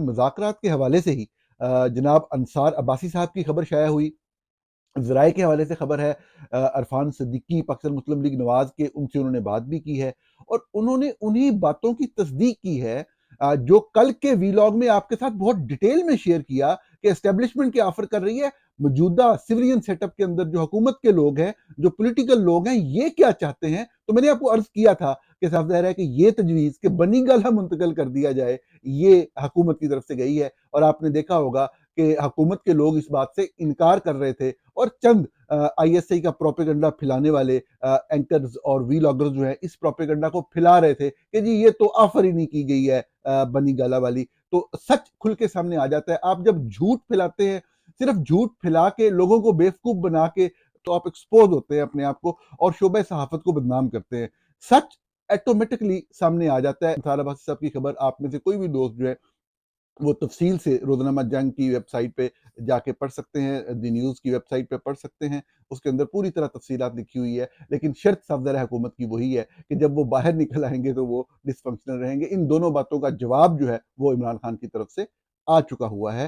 مذاکرات کے حوالے سے ہی جناب انصار عباسی صاحب کی خبر شائع ہوئی، ذرائع کے حوالے سے خبر ہے عرفان صدیقی پاکستان مسلم لیگ نواز کے ان سے انہوں نے بات بھی کی ہے، اور انہوں نے انہی باتوں کی تصدیق کی ہے جو کل کے ویلاگ میں آپ کے ساتھ بہت ڈیٹیل میں شیئر کیا کہ اسٹیبلشمنٹ کیا آفر کر رہی ہے، موجودہ سیولین سیٹ اپ کے اندر جو حکومت کے لوگ ہیں، جو پولیٹیکل لوگ ہیں، یہ کیا چاہتے ہیں۔ تو میں نے آپ کو عرض کیا تھا کہ صاف ظاہر ہے کہ یہ تجویز کہ بنی گالہ منتقل کر دیا جائے یہ حکومت کی طرف سے گئی ہے، اور آپ نے دیکھا ہوگا کہ حکومت کے لوگ اس بات سے انکار کر رہے تھے، اور چند آئی ایس آئی کا پروپیگنڈا پھیلانے والے اینکرز اور ویلاگرز جو ہیں اس پروپیگنڈا کو پھیلا رہے تھے کہ جی یہ تو آفر ہی نہیں کی گئی ہے بنی گالہ والی۔ تو سچ کھل کے سامنے آ جاتا ہے۔ آپ جب جھوٹ پھیلاتے ہیں، صرف جھوٹ پھیلا کے لوگوں کو بیوقوف بنا کے، تو آپ ایکسپوز ہوتے ہیں اپنے آپ کو اور شعبہ صحافت کو بدنام کرتے ہیں۔ سچ ایٹومیٹکلی سامنے آ جاتا ہے۔ انصار عباسی صاحب کی خبر آپ میں سے کوئی بھی دوست جو ہے وہ تفصیل سے روزنامہ جنگ کی ویب سائٹ پہ جا کے پڑھ سکتے ہیں، دی نیوز کی ویب سائٹ پہ پڑھ سکتے ہیں، اس کے اندر پوری طرح تفصیلات لکھی ہوئی ہے۔ لیکن شرط صفدر حکومت کی وہی ہے کہ جب وہ باہر نکل آئیں گے تو وہ ڈس فنکشنل رہیں گے۔ ان دونوں باتوں کا جواب جو ہے وہ عمران خان کی طرف سے آ چکا ہوا ہے۔